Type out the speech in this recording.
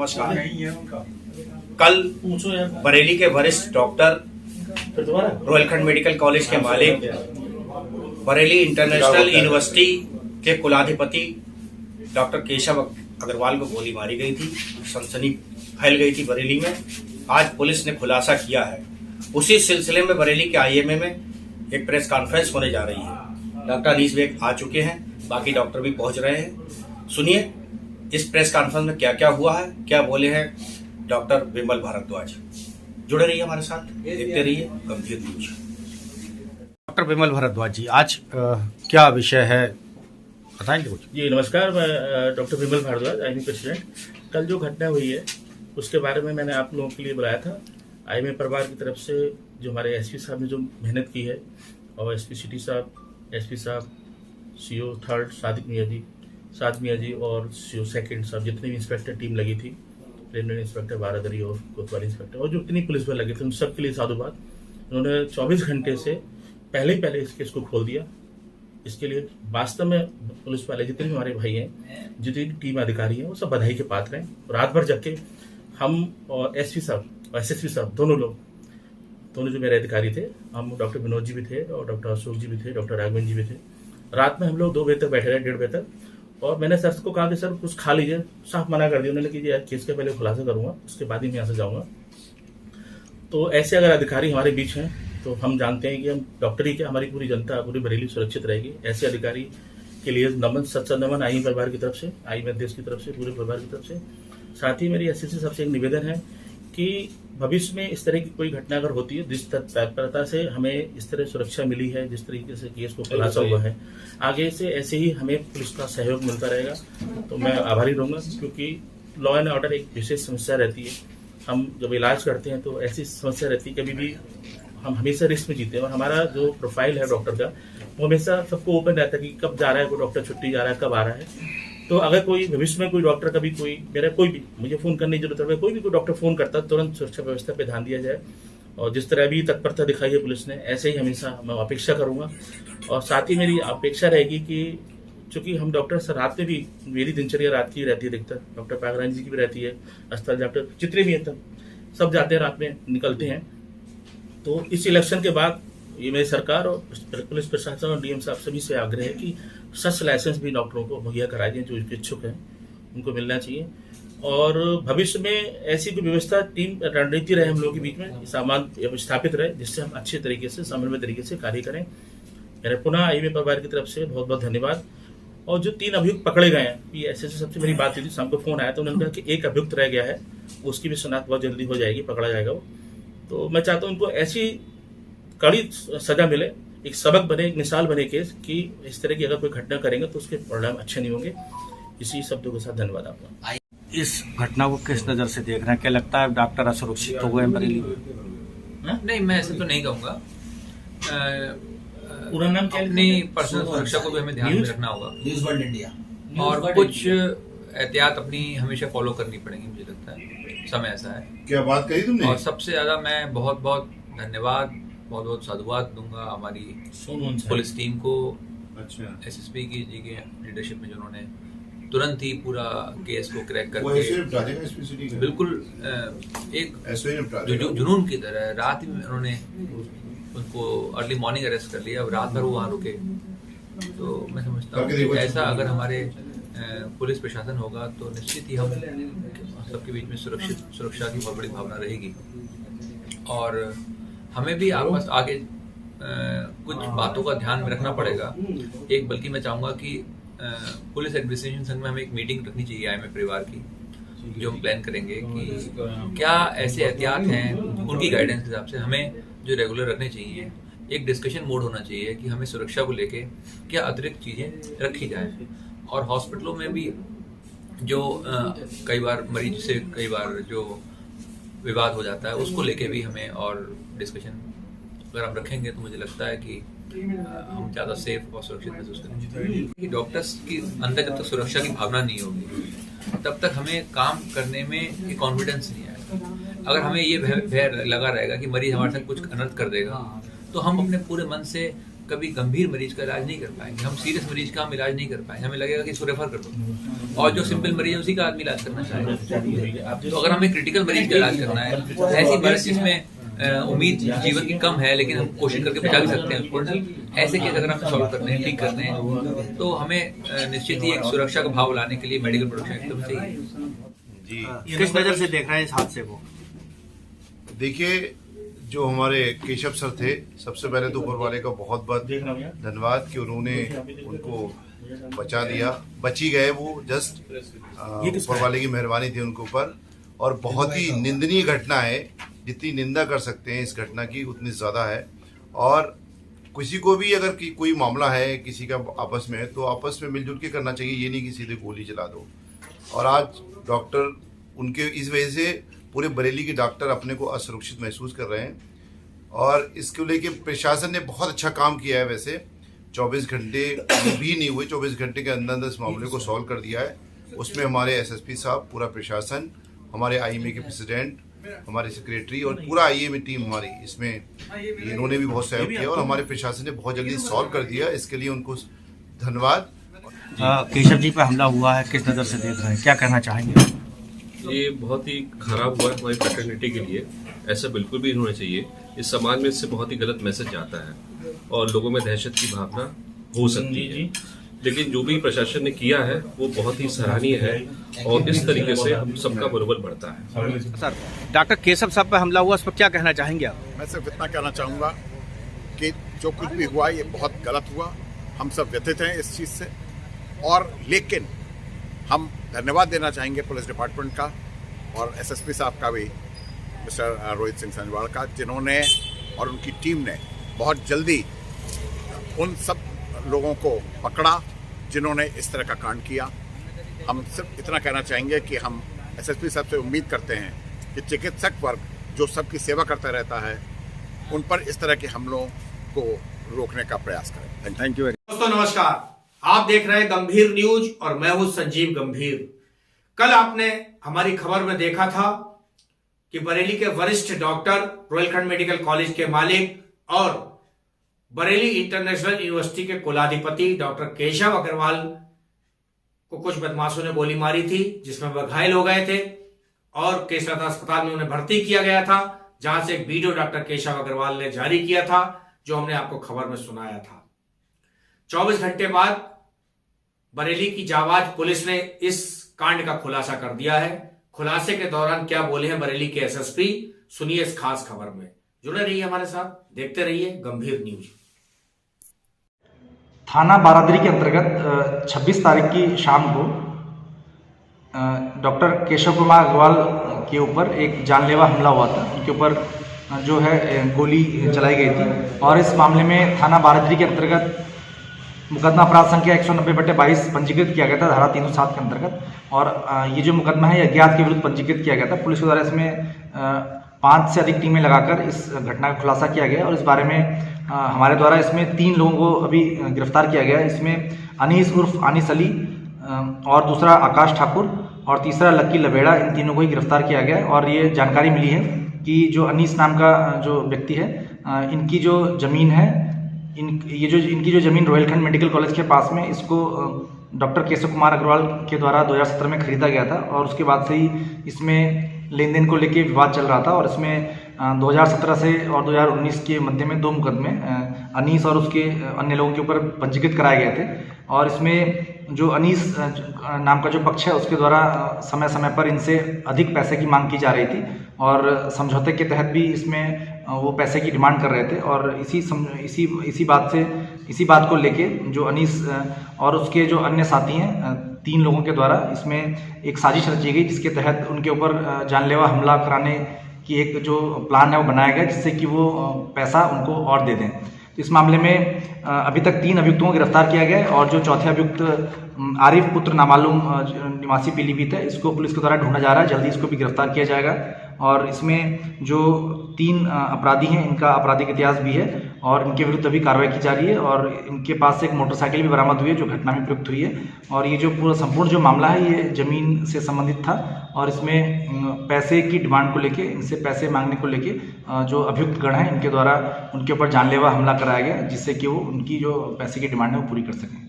नमस्कार। कल बरेली के वरिष्ठ डॉक्टर, रोहिलखंड मेडिकल कॉलेज के मालिक, बरेली इंटरनेशनल यूनिवर्सिटी के कुलाधिपति डॉक्टर केशव अग्रवाल को गोली मारी गई थी। सनसनी फैल गई थी बरेली में। आज पुलिस ने खुलासा किया है। उसी सिलसिले में बरेली के आईएमए में एक प्रेस कॉन्फ्रेंस होने जा रही है। डॉक्टर अनीस बेग आ चुके हैं, बाकी डॉक्टर भी पहुंच रहे हैं। सुनिए इस प्रेस कॉन्फ्रेंस में क्या क्या हुआ है, क्या बोले हैं डॉक्टर विमल भारद्वाज। जुड़े रहिए हमारे साथ, देखते रहिए गंभीर न्यूज। डॉक्टर विमल भारद्वाज जी, आज क्या विषय है बताएंगे कुछ? जी नमस्कार, मैं डॉक्टर विमल भारद्वाज, आईएमए प्रेसिडेंट। कल जो घटना हुई है उसके बारे में मैंने आप लोगों के लिए बुलाया था। आईएमए परिवार की तरफ से जो हमारे एसपी साहब ने जो मेहनत की है, और एसपी सिटी साहब, एसपी साहब, सीओ थर्ड सादिक मियाँ जी और सीओ सेकंड साहब, जितनी भी इंस्पेक्टर टीम लगी थी, प्रिलिमिनरी इंस्पेक्टर बारादरी और कोतवाली इंस्पेक्टर, और जो इतनी पुलिस बल लगे थे, उन सबके लिए साधुवाद। उन्होंने 24 घंटे से पहले इस केस को खोल दिया। इसके लिए वास्तव में पुलिस वाले जितने भी हमारे भाई हैं, जितनी भी टीम अधिकारी हैं, वो सब बधाई के पात्र हैं। रात भर जग के हम और एसपी साहब और एसएसपी साहब दोनों जो मेरे अधिकारी थे, हम डॉक्टर विनोद जी भी थे और डॉक्टर अशोक जी भी थे, डॉक्टर राघवन जी भी थे। रात में हम लोग 2 बजे तक बैठे रहे, 1:30 बजे तक। और मैंने सर को कहा कि सर कुछ खा लीजिए, साफ मना कर दिया उन्होंने कि यार केस के पहले खुलासा करूंगा, उसके बाद ही मैं यहाँ से जाऊंगा। तो ऐसे अगर अधिकारी हमारे बीच हैं तो हम जानते हैं कि हम डॉक्टर ही क्या, हमारी पूरी जनता, पूरी बरेली सुरक्षित रहेगी। ऐसे अधिकारी के लिए नमन, सच्चा नमन आई परिवार की तरफ से, आई देश की तरफ से, पूरे परिवार की तरफ से। साथ ही मेरी एसएससी सबसे एक निवेदन है कि भविष्य में इस तरह की कोई घटना अगर होती है, जिस तत्परता से हमें इस तरह सुरक्षा मिली है, जिस तरीके से केस को खुलासा हुआ है, आगे से ऐसे ही हमें पुलिस का सहयोग मिलता रहेगा। तो मैं आभारी रहूंगा, क्योंकि लॉ एंड ऑर्डर एक विशेष समस्या रहती है। हम जब इलाज करते हैं तो ऐसी समस्या रहती है, कभी भी हम हमेशा रिस्क में जीते हैं। और हमारा जो प्रोफाइल है डॉक्टर का, वो हमेशा सबको ओपन रहता है कि कब जा रहा है कोई डॉक्टर, छुट्टी जा रहा है, कब आ रहा है। तो अगर कोई भविष्य में कोई डॉक्टर, कभी कोई मेरा कोई भी, मुझे फोन करने की जरूरत है, कोई भी कोई डॉक्टर फोन करता है, तुरंत सुरक्षा व्यवस्था पे ध्यान दिया जाए। और जिस तरह भी तत्परता दिखाई है पुलिस ने, ऐसे ही हमेशा मैं अपेक्षा करूंगा। और साथ ही मेरी अपेक्षा रहेगी कि चूंकि हम डॉक्टर सर रात में भी, मेरी दिनचर्या रात की रहती है अधिकतर, डॉक्टर पागरानी जी की भी रहती है, अस्पताल डॉक्टर जितने भी हैं सब जाते हैं, रात में निकलते हैं। तो इस इलेक्शन के बाद ये मेरी सरकार और पुलिस प्रशासन और डीएम साहब सभी से आग्रह है कि शस्त्र लाइसेंस भी डॉक्टरों को मुहैया कराए दें, जो इच्छुक हैं उनको मिलना चाहिए। और भविष्य में ऐसी कोई व्यवस्था, टीम रणनीति रहे हम लोगों के बीच में, सामान स्थापित रहे, जिससे हम अच्छे तरीके से, समन्वय तरीके से कार्य करें। मेरे पुनः आईएमए परिवार की तरफ से बहुत बहुत धन्यवाद। और जो 3 अभियुक्त पकड़े गए हैं, ये ऐसे सबसे मेरी बात हुई थी, शाम को फोन आया तो उन्होंने कहा कि एक अभियुक्त रह गया है, उसकी भी शनाख्त बहुत जल्दी हो जाएगी, पकड़ा जाएगा वो। तो मैं चाहता हूँ उनको ऐसी कड़ी सजा मिले, एक सबक बने, एक मिसाल बने केस कि इस तरह की अगर कोई घटना करेंगे तो उसके परिणाम अच्छे नहीं होंगे। इसी शब्दों के साथ धन्यवाद आपका। इस घटना को किस नजर से देख रहे हैं? क्या लगता है डॉक्टर असुरक्षित हो गए बरेली में? नहीं, मैं ऐसे तो नहीं कहूँगा। पूरा नाम क्या? अपनी पर्सनल सुरक्षा को भी हमें ध्यान में रखना होगा, न्यूज़ वर्ल्ड इंडिया, और कुछ एहतियात अपनी हमेशा फॉलो करनी पड़ेगी। मुझे लगता है समय ऐसा है। क्या बात कही तुमने? और सबसे ज्यादा मैं बहुत बहुत धन्यवाद, बहुत बहुत साधुवाद दूंगा हमारी पुलिस टीम को, अच्छा, एसएसपी की जी के लीडरशिप में, जिन्होंने तुरंत ही पूरा केस को क्रैक वो करके बिल्कुल एक जो जुनून की तरह रात में उन्होंने उनको अर्ली मॉर्निंग अरेस्ट कर लिया, अब रात भर वो वहाँ रुके। तो मैं समझता हूँ कि ऐसा अगर हमारे पुलिस प्रशासन होगा तो निश्चित ही हम सबके बीच में सुरक्षा की बहुत बड़ी भावना रहेगी। और हमें भी आपस आगे कुछ बातों का ध्यान में रखना पड़ेगा। एक बल्कि मैं चाहूँगा कि पुलिस एडमिनिस्ट्रेशन संघ में हमें एक मीटिंग रखनी चाहिए आईएमए परिवार की, जो हम प्लान करेंगे कि क्या ऐसे एहतियात हैं, उनकी गाइडेंस के हिसाब से हमें जो रेगुलर रखने चाहिए। एक डिस्कशन मोड होना चाहिए कि हमें सुरक्षा को लेके क्या अतिरिक्त चीज़ें रखी जाएं। और हॉस्पिटलों में भी जो कई बार मरीज से कई बार जो विवाद हो जाता है, उसको लेके भी हमें और डिस्कशन अगर हम रखेंगे तो मुझे लगता है कि हम ज़्यादा सेफ और सुरक्षित महसूस करेंगे। कि डॉक्टर्स की अंदर जब तक सुरक्षा की भावना नहीं होगी, तब तक हमें काम करने में एक कॉन्फिडेंस नहीं आएगा। अगर हमें ये भय लगा रहेगा कि मरीज हमारे साथ कुछ अनर्थ कर देगा, तो हम अपने पूरे मन से कभी गंभीर मरीज का इलाज नहीं कर पाएंगे, हम सीरियस मरीज का हम इलाज नहीं कर पाएंगे, हमें लगेगा कि इसको रेफर कर दो, और जो सिंपल मरीज है उसी का आदमी इलाज करना चाहेगा। तो अगर हमें क्रिटिकल मरीज का इलाज करना है, ऐसी मरीज जिसमें उम्मीद जीवन की कम है लेकिन हम कोशिश करके बचा भी सकते हैं उसको, ऐसे केस अगर हमें सॉल्व करने हैं, ठीक करने हैं, तो हमें निश्चित ही एक सुरक्षा का भाव लाने के लिए मेडिकल प्रोटेक्शन एकदम चाहिए। जी, किस नजर से देख रहे हैं इस हादसे को? देखिए, जो हमारे केशव सर थे, सबसे पहले तो ऊपर वाले का बहुत बहुत धन्यवाद कि उन्होंने उनको बचा दिया, बची गए वो, जस्ट ऊपर वाले की मेहरबानी थी उनके ऊपर। और बहुत ही निंदनीय घटना है, जितनी निंदा कर सकते हैं इस घटना की उतनी ज़्यादा है। और किसी को भी अगर कोई मामला है किसी का आपस में, तो आपस में मिलजुल के करना चाहिए, ये नहीं कि सीधे गोली चला दो। और आज डॉक्टर उनके इस वजह से पूरे बरेली के डॉक्टर अपने को असुरक्षित महसूस कर रहे हैं, और इसको लेके प्रशासन ने बहुत अच्छा काम किया है। वैसे 24 घंटे भी नहीं हुए, 24 घंटे के अंदर अंदर इस मामले को सॉल्व कर दिया है। उसमें हमारे एसएसपी साहब, पूरा प्रशासन, हमारे आईएमए के प्रेसिडेंट, हमारे सेक्रेटरी और पूरा आईएमए टीम हमारी, इसमें इन्होंने भी बहुत सहयोग किया और हमारे प्रशासन ने बहुत जल्दी सॉल्व कर दिया। इसके लिए उनको धन्यवाद। केशव जी पे हमला हुआ है, किस नज़र से देख रहे हैं, क्या कहना चाहेंगे? ये बहुत ही खराब हुआ है हमारी फ्रेटर्निटी के लिए, ऐसा बिल्कुल भी नहीं होना चाहिए। इस समाज में इससे बहुत ही गलत मैसेज जाता है और लोगों में दहशत की भावना हो सकती है, लेकिन जो भी प्रशासन ने किया है वो बहुत ही सराहनीय है और इस तरीके से हम सबका मनोबल बढ़ता है। सर, डॉक्टर केशव साहब पे हमला हुआ, उस पर क्या कहना चाहेंगे आप? मैं सिर्फ इतना कहना चाहूँगा कि जो कुछ भी हुआ ये बहुत गलत हुआ, हम सब व्यथित हैं इस चीज़ से, और लेकिन हम धन्यवाद देना चाहेंगे पुलिस डिपार्टमेंट का और एसएसपी साहब का भी, मिस्टर रोहित सिंह संजवाल का, जिन्होंने और उनकी टीम ने बहुत जल्दी उन सब लोगों को पकड़ा जिन्होंने इस तरह का कांड किया। हम सिर्फ इतना कहना चाहेंगे कि हम एसएसपी साहब से उम्मीद करते हैं कि चिकित्सक वर्ग जो सबकी सेवा करता रहता है, उन पर इस तरह के हमलों को रोकने का प्रयास करें। Thank you. दोस्तों नमस्कार, आप देख रहे हैं गंभीर न्यूज और मैं हूं संजीव गंभीर। कल आपने हमारी खबर में देखा था कि बरेली के वरिष्ठ डॉक्टर, रोहिलखंड मेडिकल कॉलेज के मालिक और बरेली इंटरनेशनल यूनिवर्सिटी के कुलाधिपति डॉक्टर केशव अग्रवाल को कुछ बदमाशों ने गोली मारी थी, जिसमें वह घायल हो गए थे और केशव अस्पताल में उन्हें भर्ती किया गया था, जहां से एक वीडियो डॉक्टर केशव अग्रवाल ने जारी किया था, जो हमने आपको खबर में सुनाया था। 24 घंटे बाद बरेली की जाबाज पुलिस ने इस कांड का खुलासा कर दिया है। खुलासे के दौरान क्या बोले हैं बरेली के एसएसपी, सुनिए इस खास खबर में। जुड़े रहिए हमारे साथ, देखते रहिए गंभीर न्यूज। थाना बारादरी के अंतर्गत 26 तारीख की शाम को डॉक्टर केशव कुमार अग्रवाल के ऊपर एक जानलेवा हमला हुआ था। उनके ऊपर जो है गोली चलाई गई थी और इस मामले में थाना बारादरी के अंतर्गत मुकदमा अपराध संख्या 190/22 पंजीकृत किया गया था, धारा 307 के अंतर्गत। और ये जो मुकदमा है अज्ञात के विरुद्ध पंजीकृत किया गया था। पुलिस के द्वारा इसमें 5 से अधिक टीमें लगाकर इस घटना का खुलासा किया गया और इस बारे में हमारे द्वारा इसमें 3 लोगों को अभी गिरफ्तार किया गया है। इसमें अनीस उर्फ अनीस अली और दूसरा आकाश ठाकुर और तीसरा लक्की लबेड़ा, इन तीनों को ही गिरफ्तार किया गया है। और ये जानकारी मिली है कि जो अनीस नाम का जो व्यक्ति है, इनकी जो ज़मीन है, इनकी जो ज़मीन रोहिलखंड मेडिकल कॉलेज के पास में, इसको डॉक्टर केशव कुमार अग्रवाल के द्वारा 2017 में खरीदा गया था और उसके बाद से ही इसमें लेन देन को लेके विवाद चल रहा था। और इसमें 2017 से और 2019 के मध्य में 2 मुकदमे अनीस और उसके अन्य लोगों के ऊपर पंजीकृत कराए गए थे। और इसमें जो अनीस नाम का जो पक्ष है, उसके द्वारा समय समय पर इनसे अधिक पैसे की मांग की जा रही थी और समझौते के तहत भी इसमें वो पैसे की डिमांड कर रहे थे। और इसी बात को लेके जो अनीस और उसके जो अन्य साथी हैं, 3 लोगों के द्वारा इसमें एक साजिश रची गई, जिसके तहत उनके ऊपर जानलेवा हमला कराने की एक जो प्लान है वो बनाया गया, जिससे कि वो पैसा उनको और दे दें। तो इस मामले में अभी तक 3 अभियुक्तों को गिरफ्तार किया गया है और जो चौथे अभियुक्त आरिफ पुत्र नामालूम निवासी पीलीभीत है, इसको पुलिस के द्वारा ढूंढा जा रहा है। जल्दी इसको भी गिरफ्तार किया जाएगा और इसमें जो 3 अपराधी हैं इनका आपराधिक इतिहास भी है और इनके विरुद्ध अभी कार्रवाई की जा रही है और इनके पास से एक मोटरसाइकिल भी बरामद हुई है जो घटना में प्रयुक्त हुई है। और ये जो पूरा संपूर्ण जो मामला है ये ज़मीन से संबंधित था और इसमें पैसे की डिमांड को लेके, इनसे पैसे मांगने को लेके जो अभियुक्त गण हैं इनके द्वारा उनके ऊपर जानलेवा हमला कराया गया जिससे कि वो उनकी जो पैसे की डिमांड है वो पूरी कर सकें।